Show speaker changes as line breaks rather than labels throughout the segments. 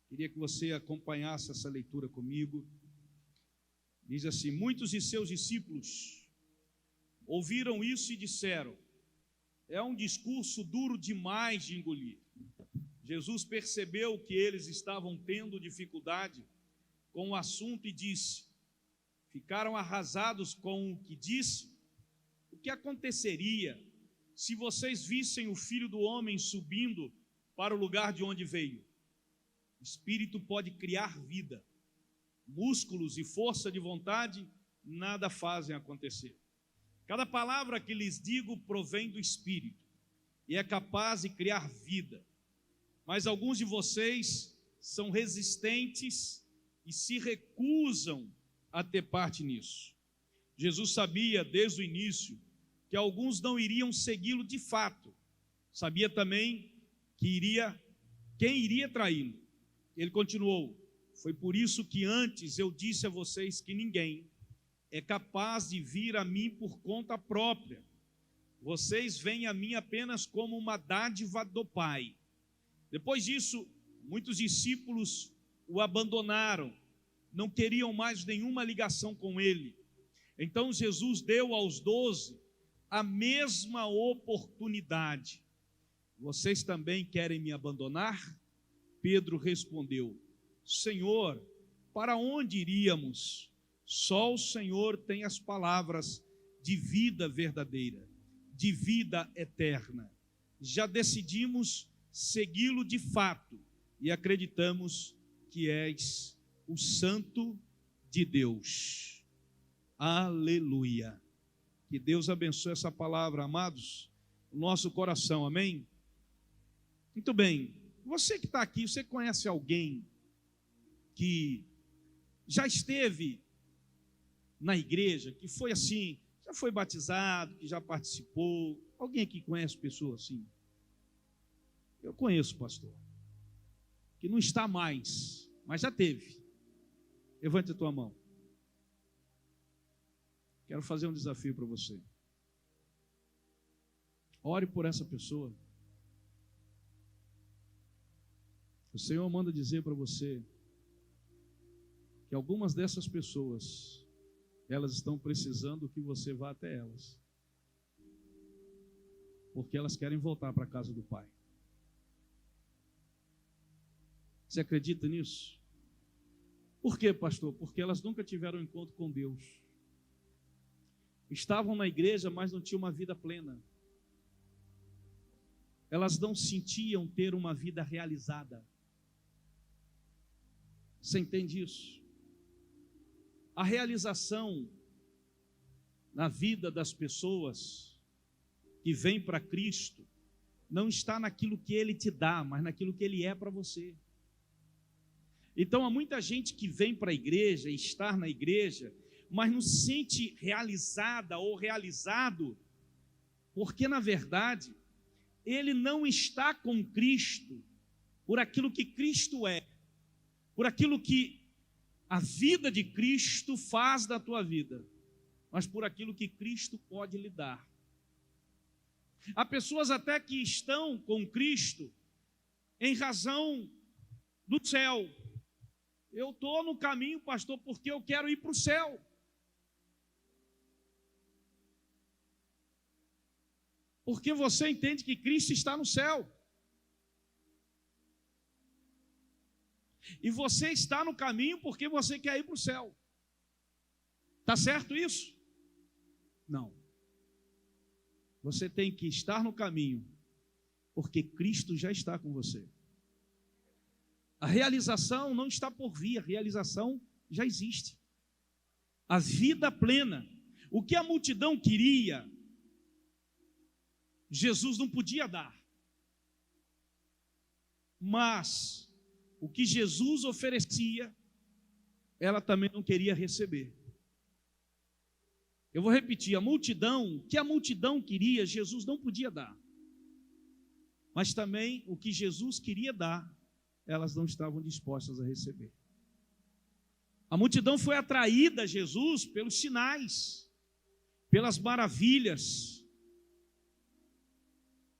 Queria que você acompanhasse essa leitura comigo. Diz assim: muitos de seus discípulos ouviram isso e disseram: é um discurso duro demais de engolir. Jesus percebeu que eles estavam tendo dificuldade com o assunto e disse: ficaram arrasados com o que disse? O que aconteceria se vocês vissem o Filho do Homem subindo para o lugar de onde veio? O Espírito pode criar vida. Músculos e força de vontade nada fazem acontecer. Cada palavra que lhes digo provém do Espírito e é capaz de criar vida. Mas alguns de vocês são resistentes e se recusam a ter parte nisso. Jesus sabia desde o início que alguns não iriam segui-lo de fato. Sabia também quem iria traí-lo. Ele continuou: foi por isso que antes eu disse a vocês que ninguém é capaz de vir a mim por conta própria. Vocês vêm a mim apenas como uma dádiva do Pai. Depois disso, muitos discípulos o abandonaram, não queriam mais nenhuma ligação com ele. Então Jesus deu aos 12 a mesma oportunidade. Vocês também querem me abandonar? Pedro respondeu: Senhor, para onde iríamos? Só o Senhor tem as palavras de vida verdadeira, de vida eterna. Já decidimos segui-lo de fato e acreditamos que és o Santo de Deus. Aleluia. Que Deus abençoe essa palavra, amados, no nosso coração, amém? Muito bem, você que está aqui, você conhece alguém que já esteve na igreja, que foi assim, já foi batizado, que já participou? Alguém aqui conhece pessoa assim? Eu conheço, pastor, que não está mais, mas já teve. Levante a tua mão. Quero fazer um desafio para você. Ore por essa pessoa. O Senhor manda dizer para você que algumas dessas pessoas, elas estão precisando que você vá até elas, porque elas querem voltar para a casa do Pai. Você acredita nisso? Por quê, pastor? Porque elas nunca tiveram um encontro com Deus. Estavam na igreja, mas não tinham uma vida plena. Elas não sentiam ter uma vida realizada. Você entende isso? A realização na vida das pessoas que vêm para Cristo não está naquilo que Ele te dá, mas naquilo que Ele é para você. Então há muita gente que vem para a igreja, estar na igreja, mas não se sente realizada ou realizado, porque na verdade ele não está com Cristo por aquilo que Cristo é, por aquilo que a vida de Cristo faz da tua vida, mas por aquilo que Cristo pode lhe dar. Há pessoas até que estão com Cristo em razão do céu. Eu estou no caminho, pastor, porque eu quero ir para o céu. Porque você entende que Cristo está no céu. E você está no caminho porque você quer ir para o céu. Está certo isso? Não. Você tem que estar no caminho porque Cristo já está com você. A realização não está por vir, a realização já existe. A vida plena. O que a multidão queria, Jesus não podia dar. Mas o que Jesus oferecia, ela também não queria receber. Eu vou repetir, o que a multidão queria, Jesus não podia dar. Mas também o que Jesus queria dar, elas não estavam dispostas a receber. A multidão foi atraída a Jesus pelos sinais, pelas maravilhas.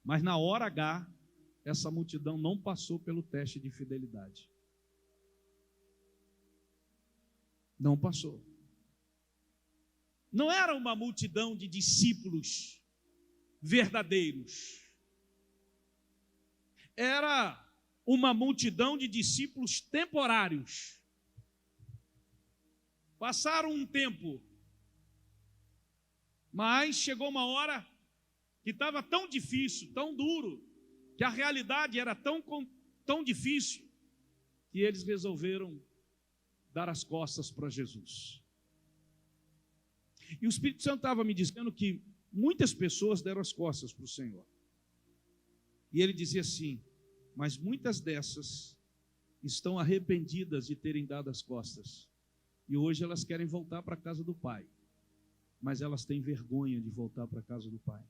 Mas na hora H, essa multidão não passou pelo teste de fidelidade. Não passou. Não era uma multidão de discípulos verdadeiros. Era uma multidão de discípulos temporários. Passaram um tempo, mas chegou uma hora que estava tão difícil, tão duro, que a realidade era tão difícil, que eles resolveram dar as costas para Jesus. E o Espírito Santo estava me dizendo que muitas pessoas deram as costas para o Senhor. E ele dizia assim: mas muitas dessas estão arrependidas de terem dado as costas. E hoje elas querem voltar para a casa do Pai. Mas elas têm vergonha de voltar para a casa do Pai.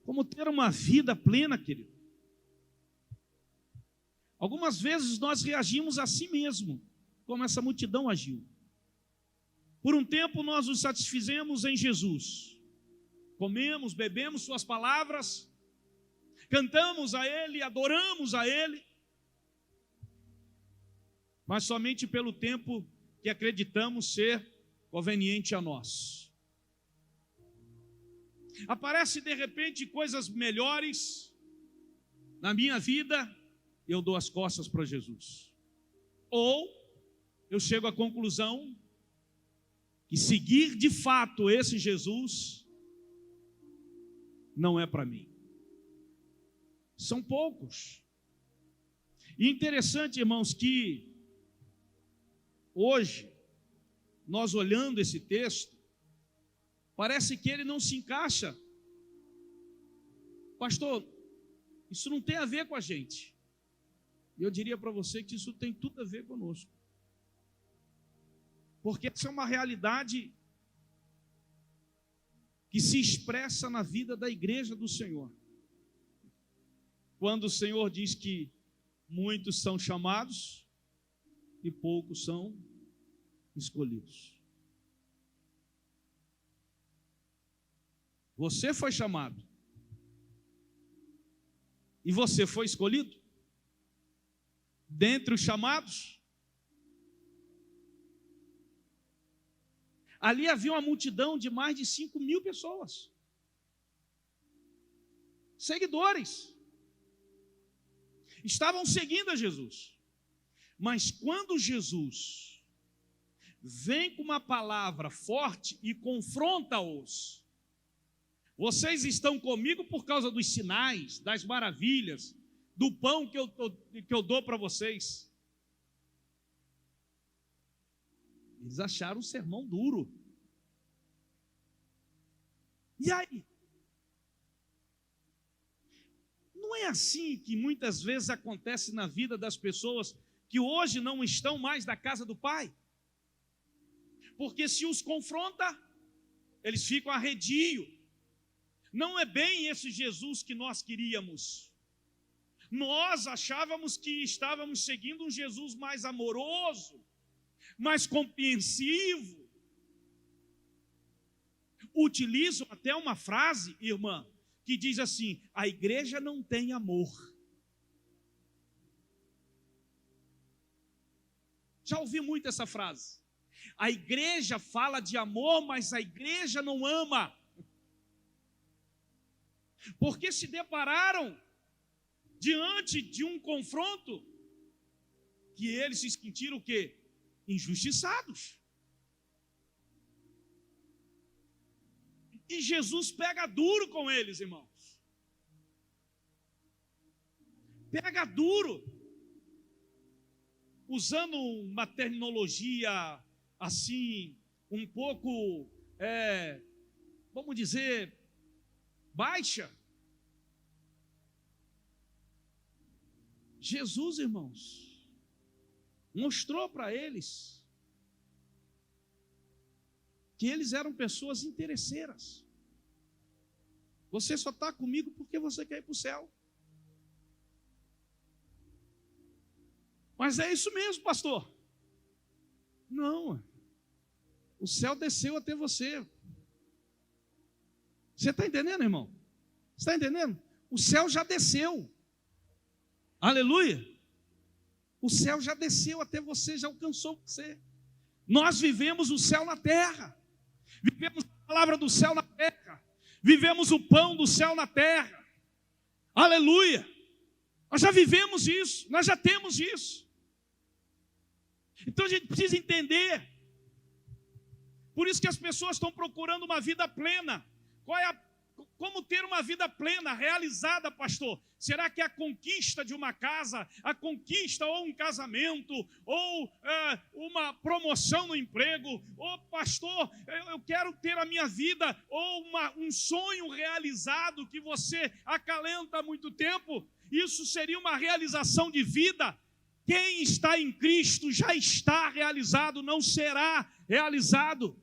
Como ter uma vida plena, querido? Algumas vezes nós reagimos a si mesmo, como essa multidão agiu. Por um tempo nós nos satisfizemos em Jesus. Comemos, bebemos suas palavras, cantamos a Ele, adoramos a Ele, mas somente pelo tempo que acreditamos ser conveniente a nós. Aparece de repente coisas melhores na minha vida, eu dou as costas para Jesus. Ou eu chego à conclusão que seguir de fato esse Jesus não é para mim. São poucos. E interessante, irmãos, que hoje, nós olhando esse texto, parece que ele não se encaixa. Pastor, isso não tem a ver com a gente. E eu diria para você que isso tem tudo a ver conosco. Porque essa é uma realidade que se expressa na vida da igreja do Senhor. Quando o Senhor diz que muitos são chamados e poucos são escolhidos. Você foi chamado. E você foi escolhido? Dentre os chamados? Ali havia uma multidão de mais de 5.000 pessoas. Seguidores. Estavam seguindo a Jesus. Mas quando Jesus vem com uma palavra forte e confronta-os, vocês estão comigo por causa dos sinais, das maravilhas, do pão que eu dou para vocês. Eles acharam o sermão duro. E aí? Não é assim que muitas vezes acontece na vida das pessoas que hoje não estão mais na casa do Pai? Porque se os confronta, eles ficam arredio. Não é bem esse Jesus que nós queríamos. Nós achávamos que estávamos seguindo um Jesus mais amoroso, mais compreensivo. Utilizam até uma frase, irmã, que diz assim: a igreja não tem amor. Já ouvi muito essa frase. A igreja fala de amor, mas a igreja não ama. Porque se depararam diante de um confronto que eles se sentiram o quê? Injustiçados. E Jesus pega duro com eles, irmãos. Pega duro. Usando uma terminologia assim, um pouco, vamos dizer, baixa. Jesus, irmãos, mostrou para eles que eles eram pessoas interesseiras. Você só está comigo porque você quer ir para o céu. Mas é isso mesmo, pastor. Não, o céu desceu até você. Você está entendendo, irmão? Você está entendendo? O céu já desceu. Aleluia. O céu já desceu até você, já alcançou você. Nós vivemos o céu na terra. Vivemos a palavra do céu na terra. Vivemos o pão do céu na terra. Aleluia. Nós já vivemos isso, nós já temos isso. Então a gente precisa entender. Por isso que as pessoas estão procurando uma vida plena. Como ter uma vida plena, realizada, pastor? Será que é a conquista de uma casa, a conquista ou um casamento, ou uma promoção no emprego? Ou, pastor, eu quero ter a minha vida, ou um sonho realizado que você acalenta há muito tempo? Isso seria uma realização de vida. Quem está em Cristo já está realizado, não será realizado.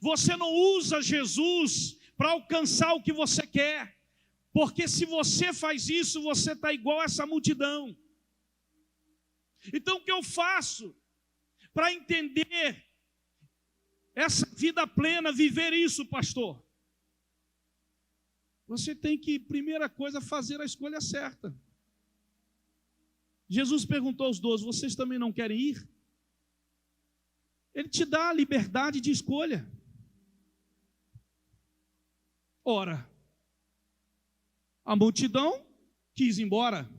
Você não usa Jesus para alcançar o que você quer, porque se você faz isso, você está igual a essa multidão. Então o que eu faço para entender essa vida plena, viver isso, pastor? Você tem que, primeira coisa, fazer a escolha certa. Jesus perguntou aos 12, vocês também não querem ir? Ele te dá a liberdade de escolha. Ora, a multidão quis ir embora.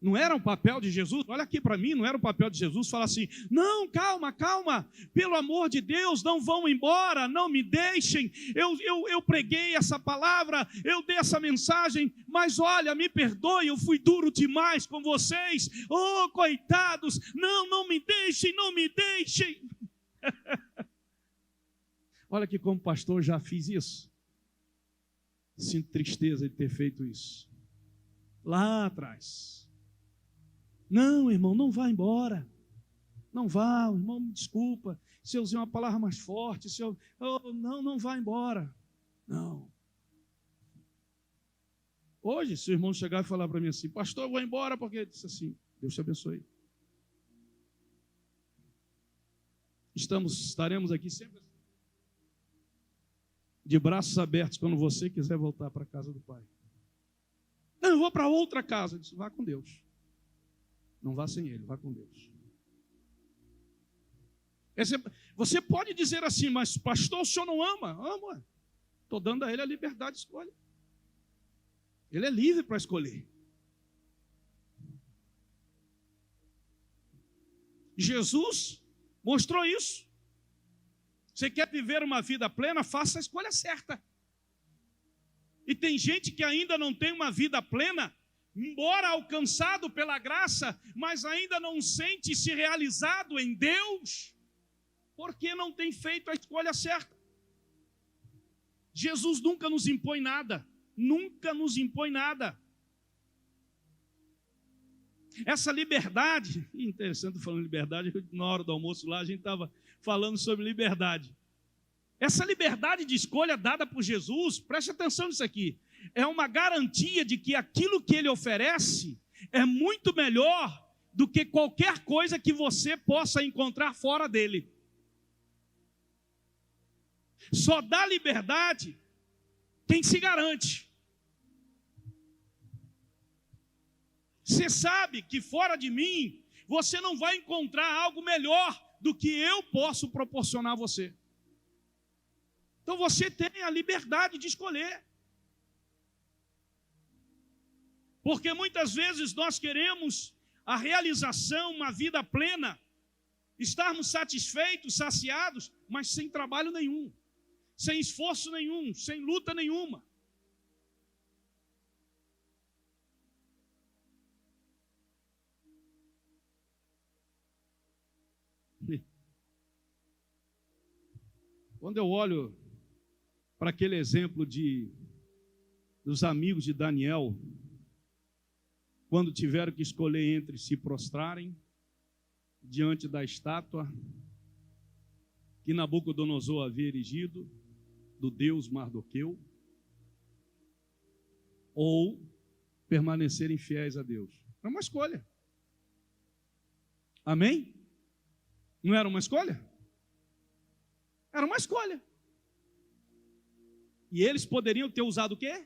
Não era o papel de Jesus? Olha aqui para mim, não era o papel de Jesus falar assim, não, calma, pelo amor de Deus, não vão embora, não me deixem, eu preguei essa palavra, eu dei essa mensagem, mas olha, me perdoe, eu fui duro demais com vocês, oh, coitados, não me deixem, não me deixem. Olha que como pastor já fiz isso. Sinto tristeza de ter feito isso. Lá atrás. Não, irmão, não vá embora. Não vá, irmão, me desculpa. Se eu usei uma palavra mais forte, não vá embora. Não. Hoje, se o irmão chegar e falar para mim assim, pastor, eu vou embora, porque ele disse assim, Deus te abençoe. Estaremos aqui sempre de braços abertos quando você quiser voltar para a casa do Pai. Não, eu vou para outra casa. Eu disse, vá com Deus. Não vá sem Ele, vá com Deus. Você pode dizer assim, mas pastor, o senhor não ama? Amo. Estou dando a ele a liberdade de escolha. Ele é livre para escolher. Jesus mostrou isso. Você quer viver uma vida plena? Faça a escolha certa. E tem gente que ainda não tem uma vida plena, embora alcançado pela graça, mas ainda não sente-se realizado em Deus, porque não tem feito a escolha certa. Jesus nunca nos impõe nada, nunca nos impõe nada. Essa liberdade, interessante falando liberdade, na hora do almoço lá a gente estava falando sobre liberdade. Essa liberdade de escolha dada por Jesus, preste atenção nisso aqui, é uma garantia de que aquilo que Ele oferece é muito melhor do que qualquer coisa que você possa encontrar fora dele. Só dá liberdade quem se garante. Você sabe que fora de mim, você não vai encontrar algo melhor do que eu posso proporcionar a você. Então você tem a liberdade de escolher. Porque muitas vezes nós queremos a realização, uma vida plena, estarmos satisfeitos, saciados, mas sem trabalho nenhum, sem esforço nenhum, sem luta nenhuma. Quando eu olho para aquele exemplo dos amigos de Daniel, quando tiveram que escolher entre se prostrarem diante da estátua que Nabucodonosor havia erigido, do deus Mardoqueu, ou permanecerem fiéis a Deus. Era uma escolha. Amém? Não era uma escolha? Era uma escolha. E eles poderiam ter usado o quê?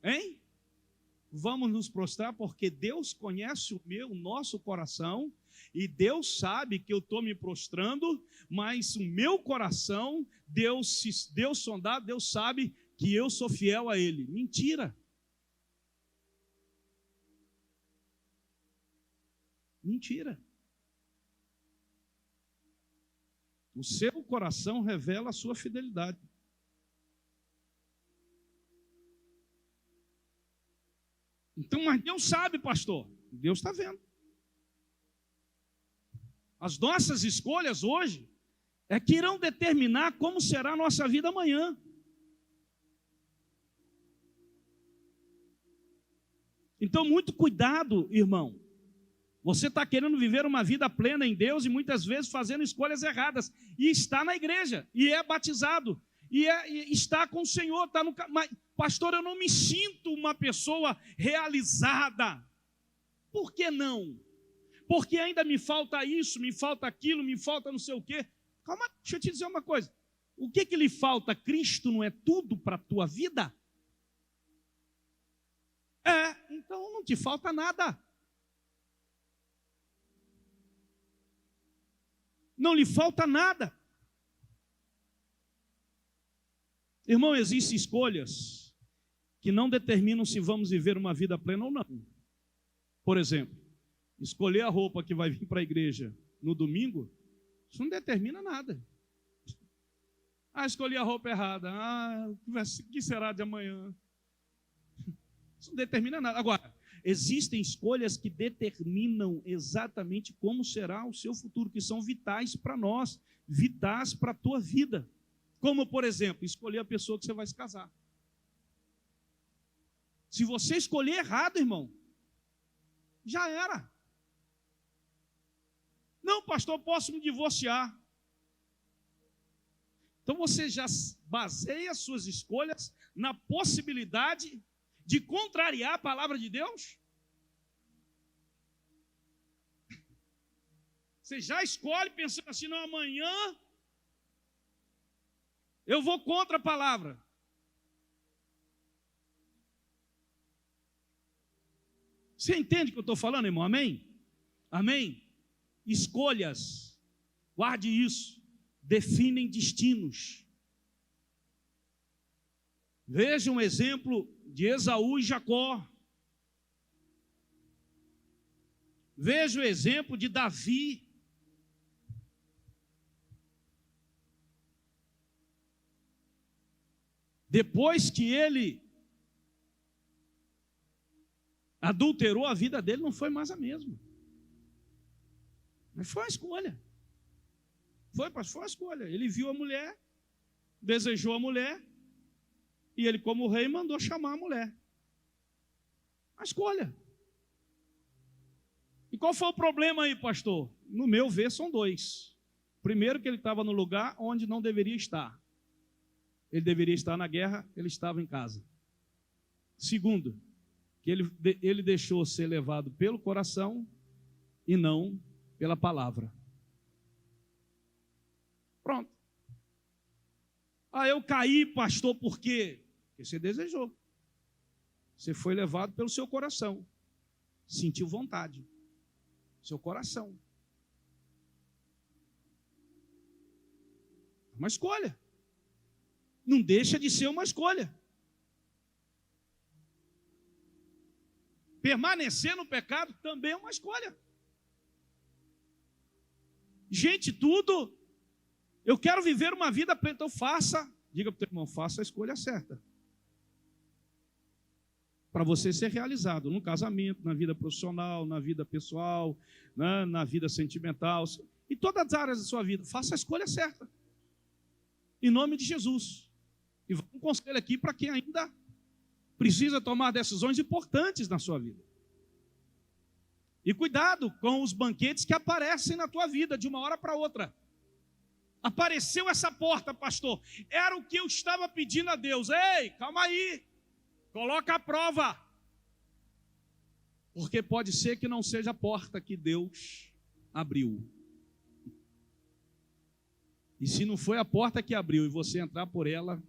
Hein? Vamos nos prostrar porque Deus conhece o nosso coração e Deus sabe que eu estou me prostrando, mas o meu coração, Deus sondar, Deus sabe que eu sou fiel a Ele. Mentira. Mentira. O seu coração revela a sua fidelidade. Então, mas Deus sabe, pastor. Deus está vendo. As nossas escolhas hoje é que irão determinar como será a nossa vida amanhã. Então, muito cuidado, irmão. Você está querendo viver uma vida plena em Deus e muitas vezes fazendo escolhas erradas. E está na igreja, e é batizado, e está com o Senhor. Está no, mas, pastor, eu não me sinto uma pessoa realizada. Por que não? Porque ainda me falta isso, me falta aquilo, me falta não sei o quê. Calma, deixa eu te dizer uma coisa. O que lhe falta? Cristo não é tudo para a tua vida? Então não te falta nada. Não lhe falta nada. Irmão, existem escolhas que não determinam se vamos viver uma vida plena ou não. Por exemplo, escolher a roupa que vai vir para a igreja no domingo, isso não determina nada. Escolhi a roupa errada. O que será de amanhã? Isso não determina nada. Agora, existem escolhas que determinam exatamente como será o seu futuro, que são vitais para nós, vitais para a tua vida. Como, por exemplo, escolher a pessoa que você vai se casar. Se você escolher errado, irmão, já era. Não, pastor, eu posso me divorciar. Então você já baseia suas escolhas na possibilidade de contrariar a palavra de Deus? Você já escolhe pensando assim, não, amanhã eu vou contra a palavra. Você entende o que eu estou falando, irmão? Amém? Amém? Escolhas, guarde isso, definem destinos. Veja um exemplo de Esaú e Jacó. Veja o exemplo de Davi. Depois que ele adulterou, a vida dele não foi mais a mesma. Mas foi uma escolha. Foi uma escolha. Ele viu a mulher, desejou a mulher, e ele, como rei, mandou chamar a mulher. A escolha. E qual foi o problema aí, pastor? No meu ver, são dois. Primeiro, que ele estava no lugar onde não deveria estar. Ele deveria estar na guerra, ele estava em casa. Segundo, que ele deixou ser levado pelo coração e não pela palavra. Pronto. Eu caí, pastor, por quê? Porque você desejou. Você foi levado pelo seu coração. Sentiu vontade. Seu coração. Uma escolha. Não deixa de ser uma escolha. Permanecer no pecado também é uma escolha. Gente, tudo. Eu quero viver uma vida plena, então faça. Diga para o teu irmão, faça a escolha certa. Para você ser realizado no casamento, na vida profissional, na vida pessoal, na vida sentimental, em todas as áreas da sua vida. Faça a escolha certa. Em nome de Jesus. E um conselho aqui para quem ainda precisa tomar decisões importantes na sua vida. E cuidado com os banquetes que aparecem na tua vida de uma hora para outra. Apareceu essa porta, pastor. Era o que eu estava pedindo a Deus. Ei, calma aí. Coloca a prova. Porque pode ser que não seja a porta que Deus abriu. E se não foi a porta que abriu e você entrar por ela,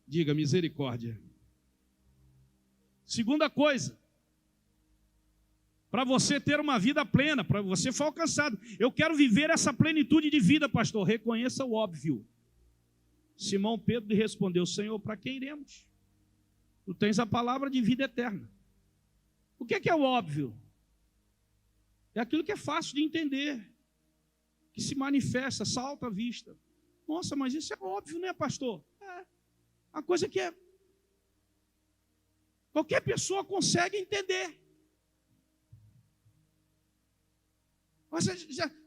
diga misericórdia. Segunda coisa, para você ter uma vida plena, para você for alcançado. Eu quero viver essa plenitude de vida, pastor. Reconheça o óbvio. Simão Pedro lhe respondeu: Senhor, para quem iremos? Tu tens a palavra de vida eterna. O que é o óbvio? É aquilo que é fácil de entender, que se manifesta, salta à vista. Nossa, mas isso é óbvio, né, pastor? É. A coisa que é... qualquer pessoa consegue entender. Você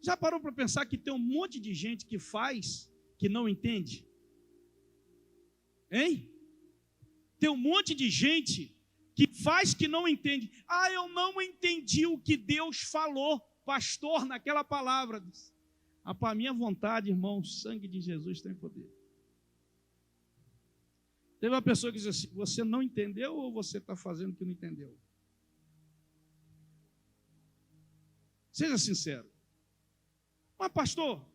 já parou para pensar que tem um monte de gente que faz, que não entende? Hein? Tem um monte de gente que faz que não entende. Ah, eu não entendi o que Deus falou, pastor, naquela palavra. Ah, para a minha vontade, irmão, o sangue de Jesus tem poder. Teve uma pessoa que disse assim: você não entendeu ou você está fazendo o que não entendeu? Seja sincero. Mas pastor,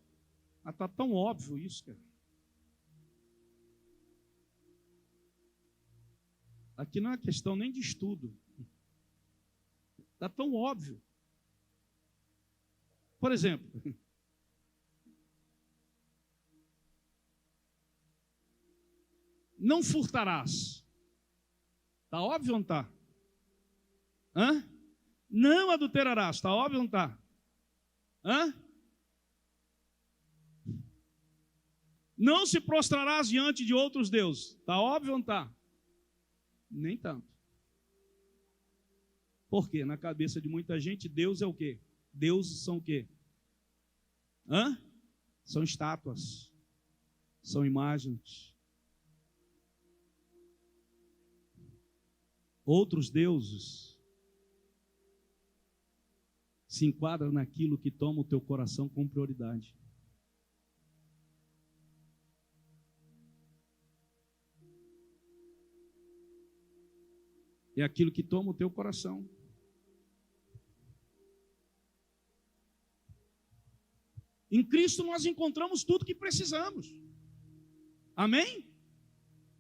está tão óbvio isso, cara. Aqui não é questão nem de estudo. Está tão óbvio. Por exemplo, não furtarás. Está óbvio ou não está? Hã? Não adulterarás. Está óbvio ou não está? Hã? Não se prostrarás diante de outros deuses. Está óbvio ou não está? Nem tanto. Por quê? Na cabeça de muita gente, Deus é o quê? Deuses são o quê? Hã? São estátuas. São imagens. Outros deuses se enquadram naquilo que toma o teu coração com prioridade. É aquilo que toma o teu coração. Em Cristo nós encontramos tudo que precisamos. Amém?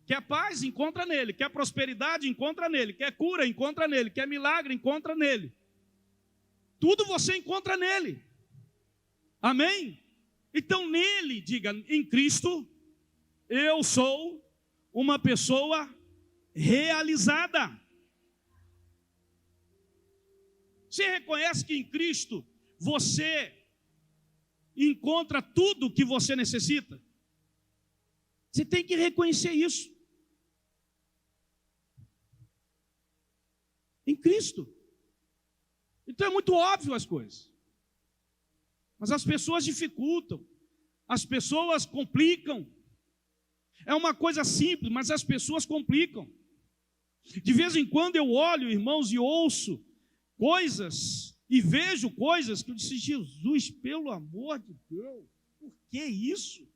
Quer paz? Encontra nele. Quer prosperidade? Encontra nele. Quer cura? Encontra nele. Quer milagre? Encontra nele. Tudo você encontra nele. Amém? Então nele, diga, em Cristo, eu sou uma pessoa realizada. Você reconhece que em Cristo você encontra tudo o que você necessita? Você tem que reconhecer isso. Em Cristo. Então é muito óbvio as coisas. Mas as pessoas dificultam. As pessoas complicam. É uma coisa simples, mas as pessoas complicam. De vez em quando eu olho, irmãos, e ouço coisas, e vejo coisas que eu disse: Jesus, pelo amor de Deus, por que isso?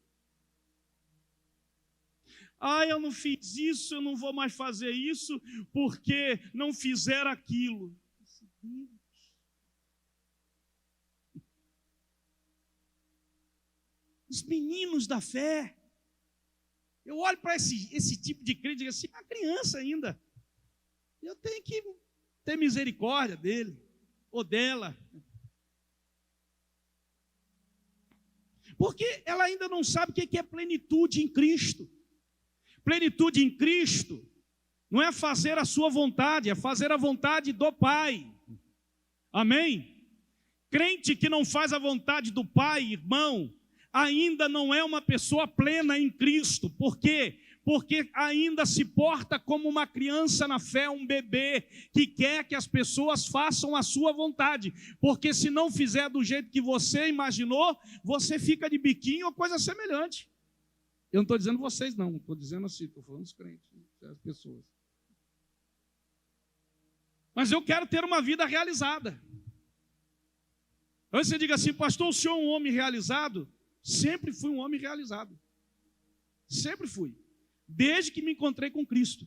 Ah, eu não fiz isso, eu não vou mais fazer isso, porque não fizeram aquilo. Os meninos da fé. Eu olho para esse tipo de crente e digo assim: uma criança ainda. Eu tenho que ter misericórdia dele ou dela. Porque ela ainda não sabe o que é plenitude em Cristo. Plenitude em Cristo não é fazer a sua vontade, é fazer a vontade do Pai. Amém? Crente que não faz a vontade do Pai, irmão, ainda não é uma pessoa plena em Cristo. Por quê? Porque ainda se porta como uma criança na fé, um bebê, que quer que as pessoas façam a sua vontade. Porque se não fizer do jeito que você imaginou, você fica de biquinho ou coisa semelhante. Eu não estou dizendo vocês não, estou dizendo assim, estou falando dos crentes, das pessoas. Mas eu quero ter uma vida realizada. Aí você diga assim: pastor, o senhor é um homem realizado? Sempre fui um homem realizado. Sempre fui. Desde que me encontrei com Cristo.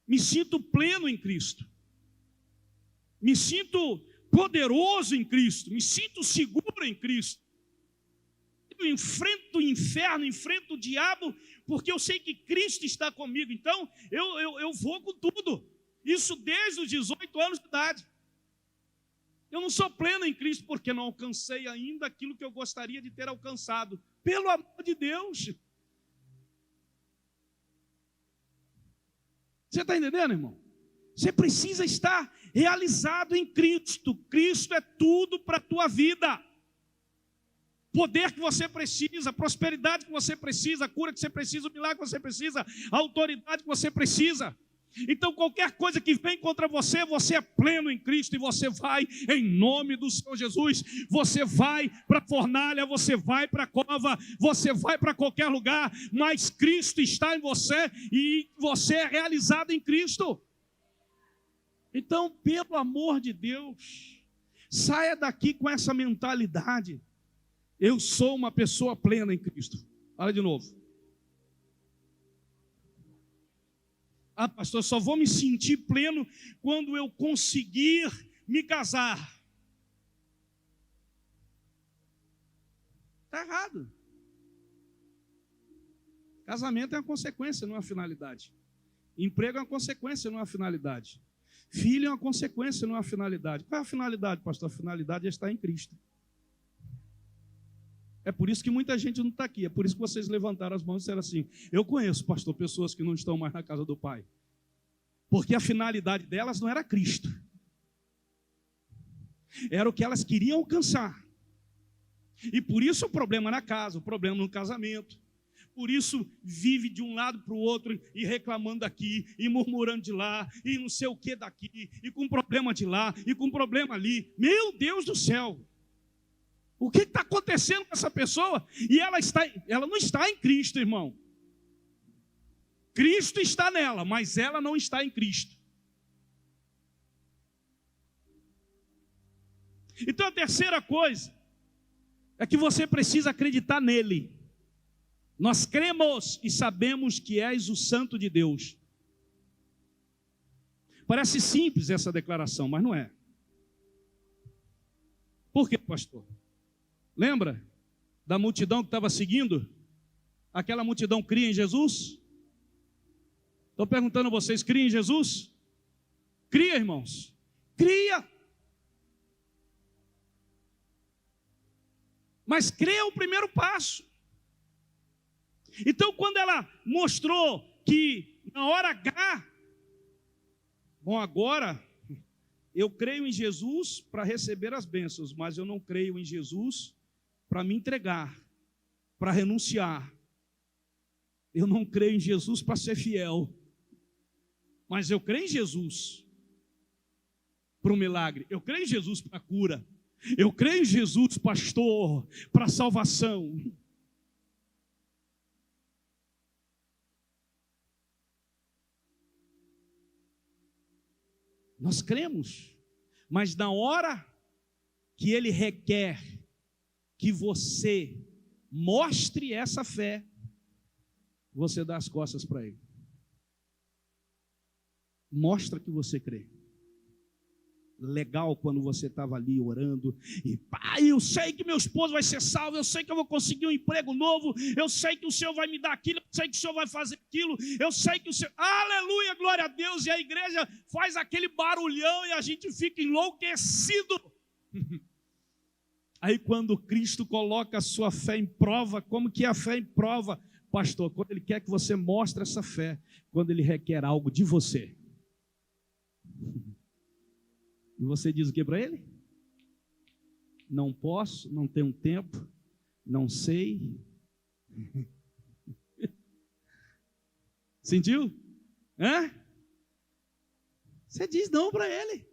Me sinto pleno em Cristo. Me sinto poderoso em Cristo. Me sinto seguro em Cristo. Eu enfrento o inferno, enfrento o diabo, porque eu sei que Cristo está comigo. Então, eu vou com tudo. Isso desde os 18 anos de idade. Eu não sou pleno em Cristo porque não alcancei ainda aquilo que eu gostaria de ter alcançado. Pelo amor de Deus. Você está entendendo, irmão? Você precisa estar realizado em Cristo. Cristo é tudo para a tua vida. Poder que você precisa, prosperidade que você precisa, a cura que você precisa, o milagre que você precisa, a autoridade que você precisa. Então qualquer coisa que vem contra você, você é pleno em Cristo e você vai em nome do Senhor Jesus. Você vai para a fornalha, você vai para a cova, você vai para qualquer lugar, mas Cristo está em você e você é realizado em Cristo. Então, pelo amor de Deus, saia daqui com essa mentalidade. Eu sou uma pessoa plena em Cristo. Fala de novo. Ah, pastor, eu só vou me sentir pleno quando eu conseguir me casar. Está errado. Casamento é uma consequência, não é uma finalidade. Emprego é uma consequência, não é uma finalidade. Filho é uma consequência, não é uma finalidade. Qual é a finalidade, pastor? A finalidade é estar em Cristo. É por isso que muita gente não está aqui. É por isso que vocês levantaram as mãos e disseram assim: eu conheço, pastor, pessoas que não estão mais na casa do Pai. Porque a finalidade delas não era Cristo. Era o que elas queriam alcançar. E por isso o problema na casa, o problema no casamento. Por isso vive de um lado para o outro e reclamando daqui, e murmurando de lá, e não sei o que daqui, e com problema de lá, e com problema ali. Meu Deus do céu! O que está acontecendo com essa pessoa? E ela não está em Cristo, irmão. Cristo está nela, mas ela não está em Cristo. Então a terceira coisa é que você precisa acreditar nele. Nós cremos e sabemos que és o Santo de Deus. Parece simples essa declaração, mas não é. Por quê, pastor? Lembra da multidão que estava seguindo? Aquela multidão cria em Jesus? Estou perguntando a vocês, cria em Jesus? Cria, irmãos? Cria. Mas crer é o primeiro passo. Então, quando ela mostrou que na hora H, bom, agora eu creio em Jesus para receber as bênçãos, mas eu não creio em Jesus para me entregar, para renunciar. Eu não creio em Jesus para ser fiel, mas eu creio em Jesus para o milagre. Eu creio em Jesus para a cura. Eu creio em Jesus, pastor, para a salvação. Nós cremos, mas na hora que Ele requer que você mostre essa fé, você dá as costas para Ele. Mostra que você crê. Legal quando você estava ali orando e pai, eu sei que meu esposo vai ser salvo, eu sei que eu vou conseguir um emprego novo, eu sei que o Senhor vai me dar aquilo, eu sei que o Senhor vai fazer aquilo, eu sei que o Senhor, aleluia, glória a Deus, e a igreja faz aquele barulhão e a gente fica enlouquecido. Aí quando Cristo coloca a sua fé em prova, como que é a fé em prova? Pastor, quando Ele quer que você mostre essa fé, quando Ele requer algo de você. E você diz o que para Ele? Não posso, não tenho tempo, não sei. Sentiu? Hã? Você diz não para Ele.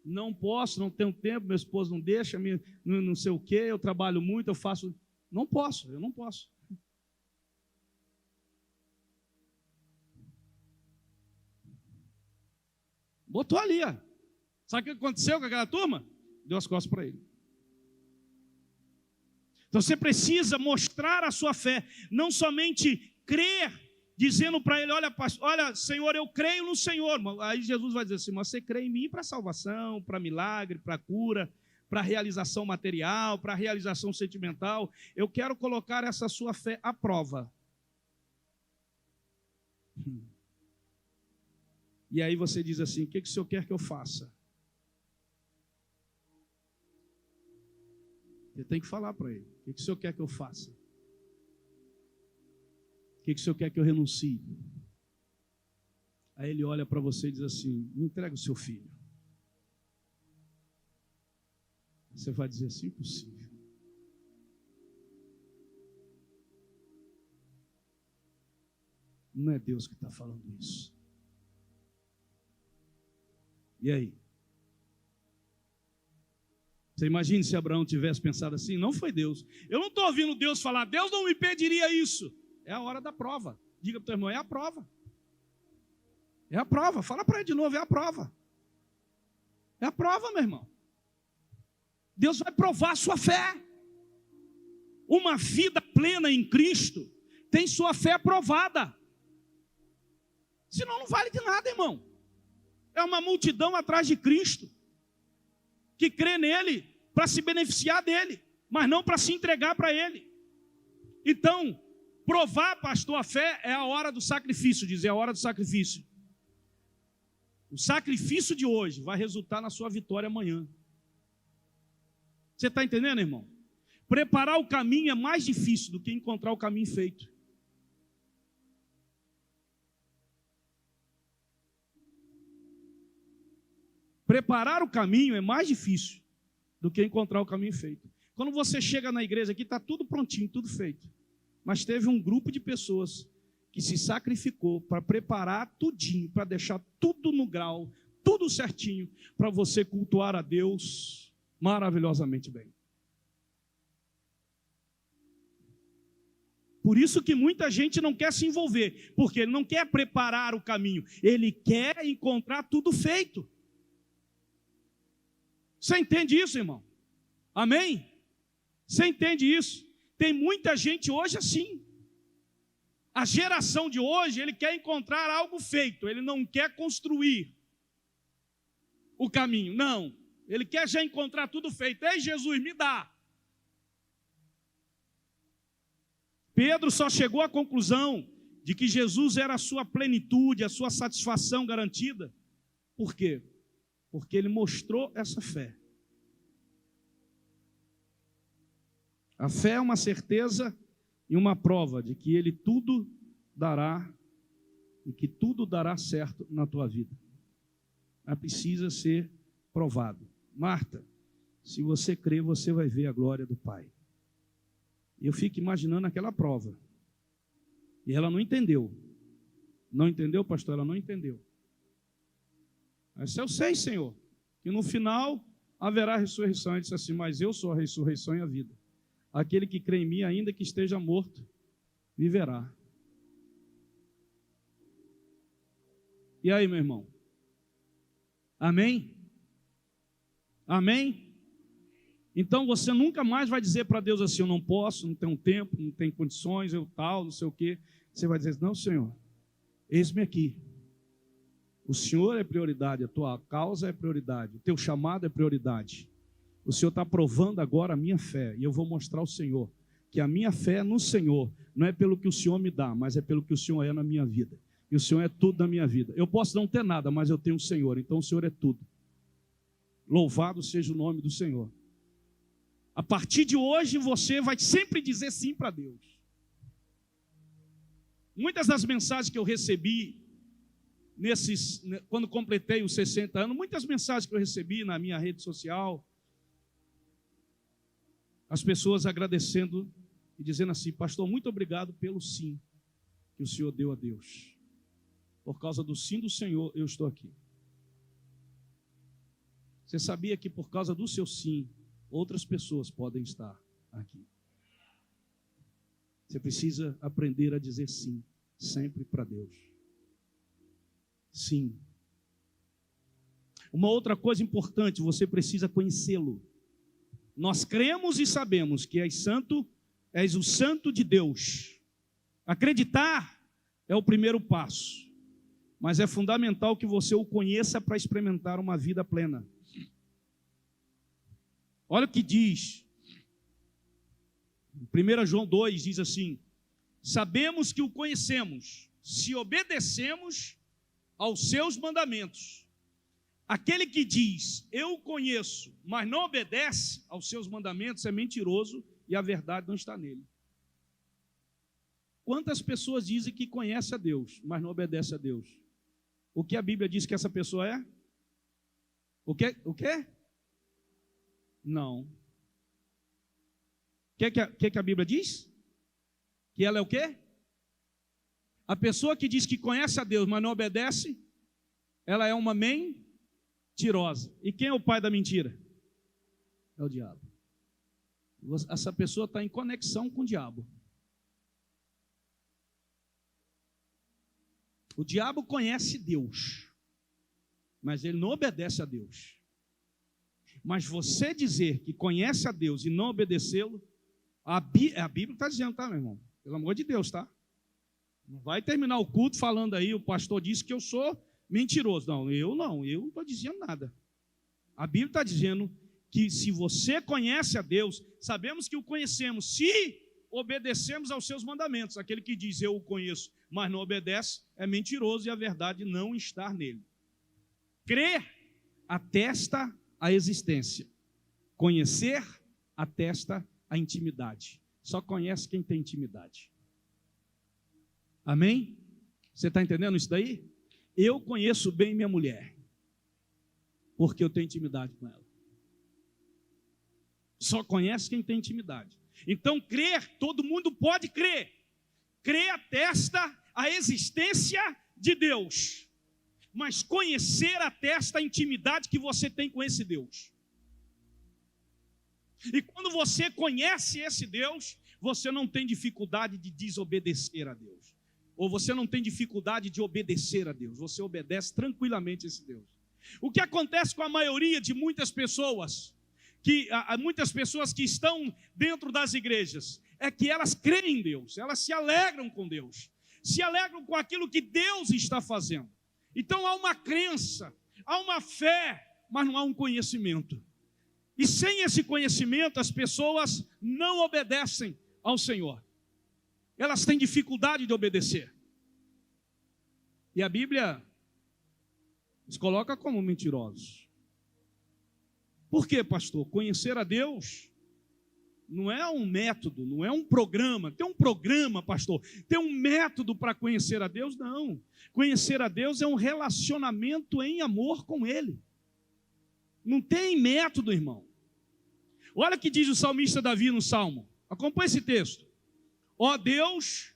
Não posso, não tenho tempo, meu esposo não deixa, não sei o que, eu trabalho muito, eu faço. Não posso, eu não posso. Botou ali, ó. Sabe o que aconteceu com aquela turma? Deu as costas para ele. Então você precisa mostrar a sua fé, não somente crer, dizendo para ele, olha, Senhor, eu creio no Senhor. Aí Jesus vai dizer assim, mas você crê em mim para salvação, para milagre, para cura, para realização material, para realização sentimental. Eu quero colocar essa sua fé à prova. E aí você diz assim: o que o Senhor quer que eu faça? Você tem que falar para ele: o que o Senhor quer que eu faça? O que o Senhor quer que eu renuncie? Aí ele olha para você e diz assim: me entrega o seu filho. Você vai dizer assim: impossível. Não é Deus que está falando isso. E aí? Você imagina se Abraão tivesse pensado assim? Não foi Deus. Eu não estou ouvindo Deus falar: Deus não me pediria isso. É a hora da prova. Diga para o teu irmão: é a prova. É a prova. Fala para ele de novo: é a prova. É a prova, meu irmão. Deus vai provar a sua fé. Uma vida plena em Cristo tem sua fé provada. Senão não vale de nada, irmão. É uma multidão atrás de Cristo que crê nele para se beneficiar dele, mas não para se entregar para ele. Então, provar, pastor, a fé é a hora do sacrifício, dizer a hora do sacrifício. O sacrifício de hoje vai resultar na sua vitória amanhã. Você está entendendo, irmão? Preparar o caminho é mais difícil do que encontrar o caminho feito. Preparar o caminho é mais difícil do que encontrar o caminho feito. Quando você chega na igreja aqui, está tudo prontinho, tudo feito. Mas teve um grupo de pessoas que se sacrificou para preparar tudinho, para deixar tudo no grau, tudo certinho, para você cultuar a Deus maravilhosamente bem. Por isso que muita gente não quer se envolver, porque ele não quer preparar o caminho, ele quer encontrar tudo feito. Você entende isso, irmão? Amém? Você entende isso? Tem muita gente hoje assim. A geração de hoje, ele quer encontrar algo feito, ele não quer construir o caminho, não. Ele quer já encontrar tudo feito. Ei, Jesus, me dá. Pedro só chegou à conclusão de que Jesus era a sua plenitude, a sua satisfação garantida. Por quê? Porque ele mostrou essa fé. A fé é uma certeza e uma prova de que ele tudo dará e que tudo dará certo na tua vida. Mas precisa ser provado. Marta, se você crer, você vai ver a glória do Pai. Eu fico imaginando aquela prova. E ela não entendeu. Não entendeu, pastor? Ela não entendeu. Mas eu sei, Senhor, que no final haverá ressurreição. Ele disse assim: mas eu sou a ressurreição e a vida. Aquele que crê em mim, ainda que esteja morto, viverá. E aí, meu irmão? Amém? Amém? Então você nunca mais vai dizer para Deus assim: eu não posso, não tenho tempo, não tenho condições, eu tal, não sei o quê. Você vai dizer: não, Senhor, eis-me aqui. O Senhor é prioridade, a tua causa é prioridade, o teu chamado é prioridade. O Senhor está provando agora a minha fé, e eu vou mostrar ao Senhor que a minha fé no Senhor não é pelo que o Senhor me dá, mas é pelo que o Senhor é na minha vida. E o Senhor é tudo na minha vida. Eu posso não ter nada, mas eu tenho o Senhor, então o Senhor é tudo. Louvado seja o nome do Senhor. A partir de hoje você vai sempre dizer sim para Deus. Muitas das mensagens que eu recebi quando completei os 60 anos, muitas mensagens que eu recebi na minha rede social, as pessoas agradecendo e dizendo assim: pastor, muito obrigado pelo sim que o Senhor deu a Deus. Por causa do sim do Senhor, eu estou aqui. Você sabia que por causa do seu sim, outras pessoas podem estar aqui? Você precisa aprender a dizer sim, sempre para Deus. Sim. Uma outra coisa importante, você precisa conhecê-lo. Nós cremos e sabemos que és santo, és o santo de Deus. Acreditar é o primeiro passo, mas é fundamental que você o conheça para experimentar uma vida plena. Olha o que diz, 1 João 2 diz assim: sabemos que o conhecemos, se obedecemos aos seus mandamentos. Aquele que diz, eu conheço, mas não obedece aos seus mandamentos, é mentiroso e a verdade não está nele. Quantas pessoas dizem que conhecem a Deus, mas não obedecem a Deus? O que a Bíblia diz que essa pessoa é? O quê? O quê? Não. O que a Bíblia diz? Que ela é o quê? A pessoa que diz que conhece a Deus, mas não obedece, ela é uma mentirosa. E quem é o pai da mentira? É o diabo. Essa pessoa está em conexão com o diabo. O diabo conhece Deus, mas ele não obedece a Deus. Mas você dizer que conhece a Deus e não obedecê-lo, a Bíblia está dizendo, tá, meu irmão? Pelo amor de Deus, tá? Não vai terminar o culto falando aí, o pastor disse que eu sou mentiroso. Não estou dizendo nada. A Bíblia está dizendo que se você conhece a Deus, sabemos que o conhecemos se obedecemos aos seus mandamentos. Aquele que diz eu o conheço, mas não obedece, é mentiroso e a verdade não está nele. Crer atesta a existência. Conhecer atesta a intimidade. Só conhece quem tem intimidade. Amém? Você está entendendo isso daí? Eu conheço bem minha mulher, porque eu tenho intimidade com ela. Só conhece quem tem intimidade. Então, crer, todo mundo pode crer. Crer atesta a existência de Deus. Mas conhecer atesta a intimidade que você tem com esse Deus. E quando você conhece esse Deus, você não tem dificuldade de desobedecer a Deus. Ou você não tem dificuldade de obedecer a Deus. Você obedece tranquilamente a esse Deus. O que acontece com a maioria de muitas pessoas que estão dentro das igrejas, é que elas creem em Deus, elas se alegram com Deus, se alegram com aquilo que Deus está fazendo. Então há uma crença, há uma fé, mas não há um conhecimento. E sem esse conhecimento, as pessoas não obedecem ao Senhor. Elas têm dificuldade de obedecer. E a Bíblia os coloca como mentirosos. Por quê, pastor? Conhecer a Deus não é um método, não é um programa. Tem um programa, pastor, tem um método para conhecer a Deus? Não. Conhecer a Deus é um relacionamento em amor com Ele. Não tem método, irmão. Olha o que diz o salmista Davi no Salmo. Acompanhe esse texto. Ó Deus,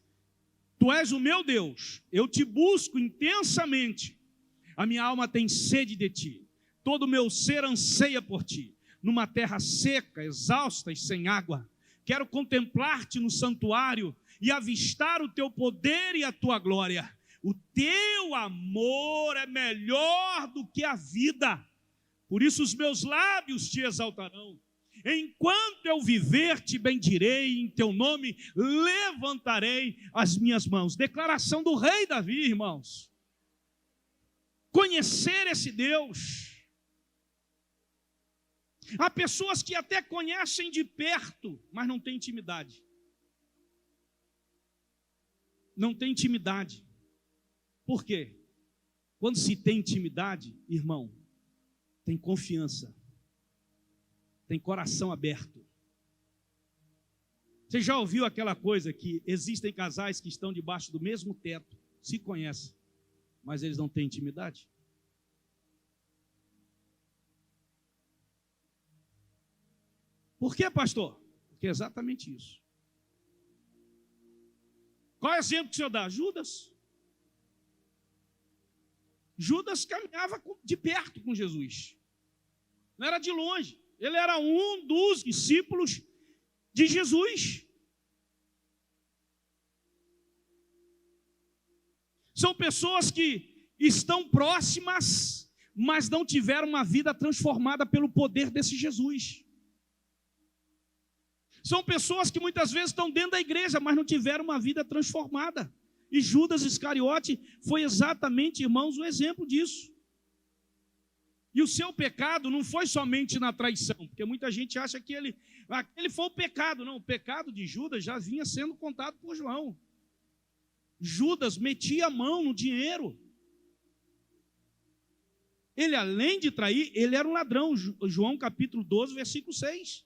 Tu és o meu Deus, eu te busco intensamente. A minha alma tem sede de Ti. Todo o meu ser anseia por Ti. Numa terra seca, exausta e sem água. Quero contemplar-Te no santuário e avistar o Teu poder e a Tua glória. O Teu amor é melhor do que a vida. Por isso os meus lábios Te exaltarão. Enquanto eu viver, Te bendirei, em Teu nome levantarei as minhas mãos. Declaração do rei Davi, irmãos. Conhecer esse Deus. Há pessoas que até conhecem de perto, mas não têm intimidade. Não tem intimidade. Por quê? Quando se tem intimidade, irmão, tem confiança. Tem coração aberto. Você já ouviu aquela coisa que existem casais que estão debaixo do mesmo teto, se conhecem, mas eles não têm intimidade? Por quê, pastor? Porque é exatamente isso. Qual é o exemplo que o senhor dá? Judas. Judas caminhava de perto com Jesus. Não era de longe. Ele era um dos discípulos de Jesus. São pessoas que estão próximas, mas não tiveram uma vida transformada pelo poder desse Jesus. São pessoas que muitas vezes estão dentro da igreja, mas não tiveram uma vida transformada. E Judas Iscariote foi exatamente, irmãos, um exemplo disso. E o seu pecado não foi somente na traição, porque muita gente acha que ele foi o pecado. Não, o pecado de Judas já vinha sendo contado por João. Judas metia a mão no dinheiro. Ele, além de trair, ele era um ladrão. João capítulo 12, versículo 6.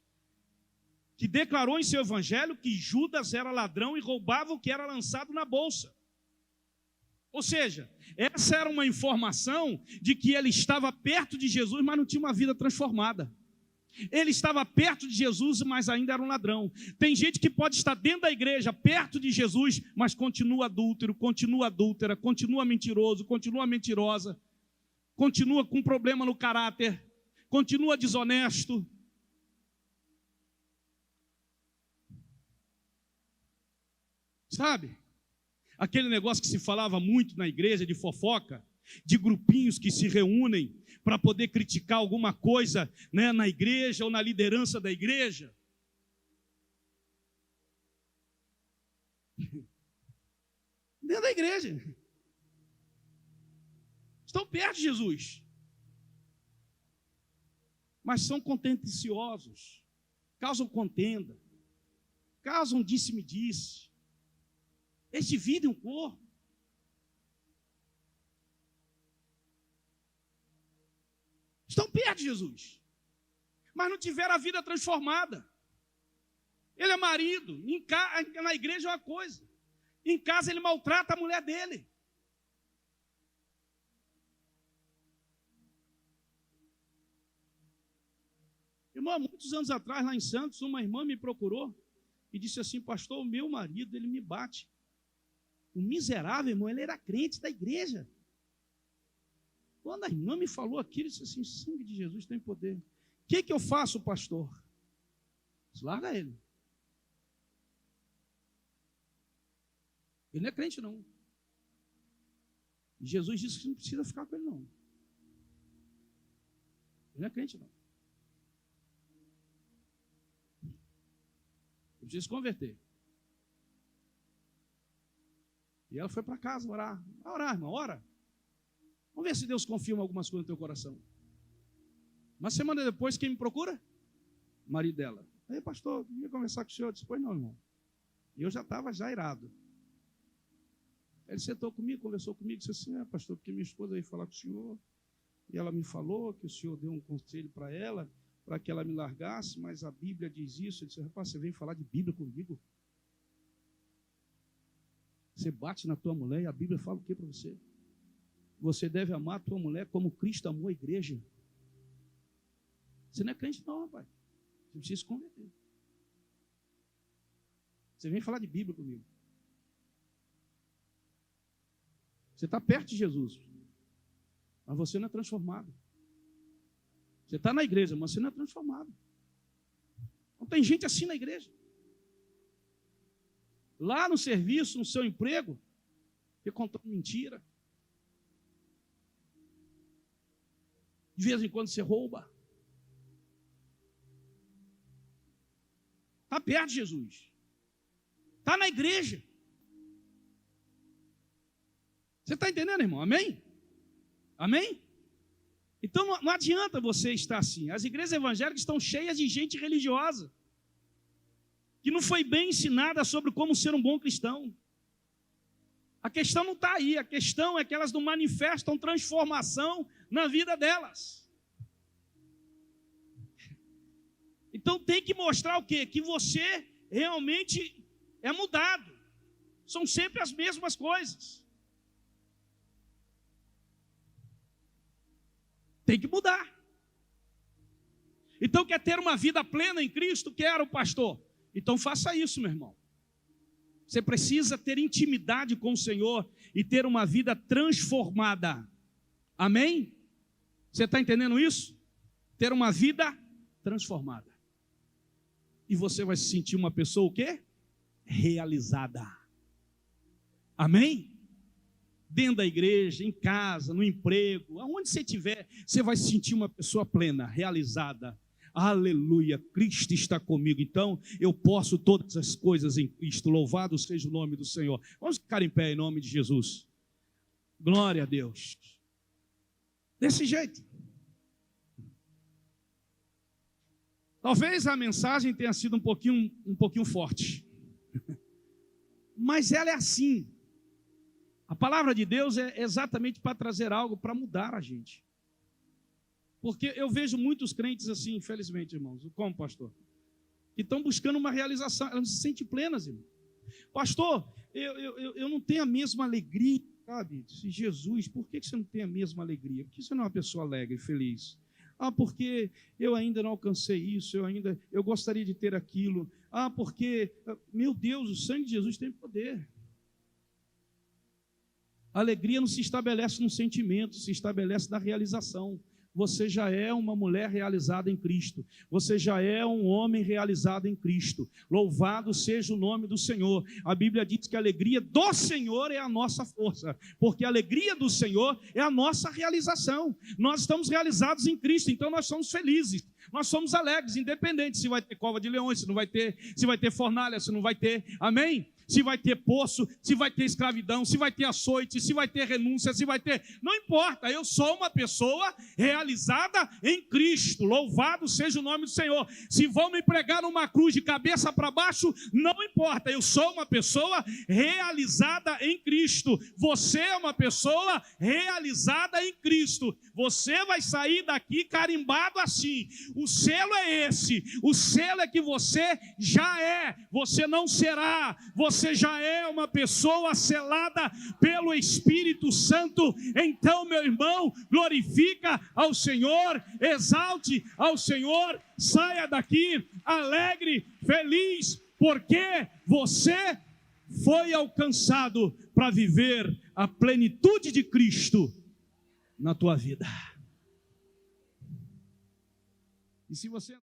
Que declarou em seu evangelho que Judas era ladrão e roubava o que era lançado na bolsa. Ou seja, essa era uma informação de que ele estava perto de Jesus, mas não tinha uma vida transformada. Ele estava perto de Jesus, mas ainda era um ladrão. Tem gente que pode estar dentro da igreja, perto de Jesus, mas continua adúltero, continua adúltera, continua mentiroso, continua mentirosa, continua com problema no caráter, continua desonesto. Sabe? Aquele negócio que se falava muito na igreja de fofoca, de grupinhos que se reúnem para poder criticar alguma coisa, né, na igreja ou na liderança da igreja. Dentro da igreja. Estão perto de Jesus. Mas são contenciosos, causam contenda, causam disse-me-disse. Eles dividem o corpo. Estão perto de Jesus, mas não tiveram a vida transformada. Ele é marido, na igreja é uma coisa, em casa ele maltrata a mulher dele. Irmão, há muitos anos atrás, lá em Santos, uma irmã me procurou e disse assim: pastor, o meu marido, ele me bate. O miserável, irmão, ele era crente da igreja. Quando a irmã me falou aquilo, eu disse assim: sangue de Jesus tem poder. O que eu faço, pastor? Larga ele. Ele não é crente, não. E Jesus disse que não precisa ficar com ele, não. Ele não é crente, não. Eu preciso se converter. E ela foi para casa orar. Vai orar, irmão, ora. Vamos ver se Deus confirma algumas coisas no teu coração. Uma semana depois, quem me procura? O marido dela. Aí, pastor, eu ia conversar com o senhor. Eu disse: pois não, irmão. E eu já estava irado. Ele sentou comigo, conversou comigo, disse assim: pastor, porque minha esposa veio falar com o senhor, e ela me falou que o senhor deu um conselho para ela, para que ela me largasse, mas a Bíblia diz isso. Eu disse: rapaz, você vem falar de Bíblia comigo? Você bate na tua mulher e a Bíblia fala o que para você? Você deve amar a tua mulher como Cristo amou a igreja. Você não é crente não, rapaz. Você precisa se converter. Você vem falar de Bíblia comigo. Você está perto de Jesus, mas você não é transformado. Você está na igreja, mas você não é transformado. Não tem gente assim na igreja. Lá no serviço, no seu emprego, você contando mentira. De vez em quando você rouba. Está perto de Jesus. Está na igreja. Você está entendendo, irmão? Amém? Amém? Então não adianta você estar assim. As igrejas evangélicas estão cheias de gente religiosa, que não foi bem ensinada sobre como ser um bom cristão. A questão não está aí, a questão é que elas não manifestam transformação na vida delas. Então tem que mostrar o quê? Que você realmente é mudado. São sempre as mesmas coisas. Tem que mudar. Então quer ter uma vida plena em Cristo? Quero, pastor. Então faça isso, meu irmão. Você precisa ter intimidade com o Senhor e ter uma vida transformada. Amém? Você está entendendo isso? Ter uma vida transformada. E você vai se sentir uma pessoa o quê? Realizada. Amém? Dentro da igreja, em casa, no emprego, aonde você estiver, você vai se sentir uma pessoa plena, realizada. Aleluia, Cristo está comigo, então eu posso todas as coisas em Cristo. Louvado seja o nome do Senhor. Vamos ficar em pé em nome de Jesus. Glória a Deus. Desse jeito. Talvez a mensagem tenha sido um pouquinho forte, mas ela é assim. A palavra de Deus é exatamente para trazer algo, para mudar a gente. Porque eu vejo muitos crentes assim, infelizmente, irmãos. Como, pastor? Que estão buscando uma realização. Elas não se sentem plenas, irmão. Pastor, eu não tenho a mesma alegria, sabe? Jesus, por que você não tem a mesma alegria? Por que você não é uma pessoa alegre e feliz? Porque eu ainda não alcancei isso, eu gostaria de ter aquilo. Porque, meu Deus, o sangue de Jesus tem poder. A alegria não se estabelece no sentimento, se estabelece na realização. Você já é uma mulher realizada em Cristo. Você já é um homem realizado em Cristo. Louvado seja o nome do Senhor. A Bíblia diz que a alegria do Senhor é a nossa força, porque a alegria do Senhor é a nossa realização. Nós estamos realizados em Cristo, então nós somos felizes. Nós somos alegres, independente se vai ter cova de leões, se não vai ter, se vai ter fornalha, se não vai ter. Amém? Se vai ter poço, se vai ter escravidão, se vai ter açoite, se vai ter renúncia, se vai ter... Não importa, eu sou uma pessoa realizada em Cristo. Louvado seja o nome do Senhor. Se vão me pregar numa cruz de cabeça para baixo, não importa, eu sou uma pessoa realizada em Cristo. Você é uma pessoa realizada em Cristo. Você vai sair daqui carimbado assim. O selo é esse. O selo é que você já é. Você não será. Você já é uma pessoa selada pelo Espírito Santo. Então, meu irmão, glorifica ao Senhor, exalte ao Senhor, saia daqui alegre, feliz, porque você foi alcançado para viver a plenitude de Cristo na tua vida. E se você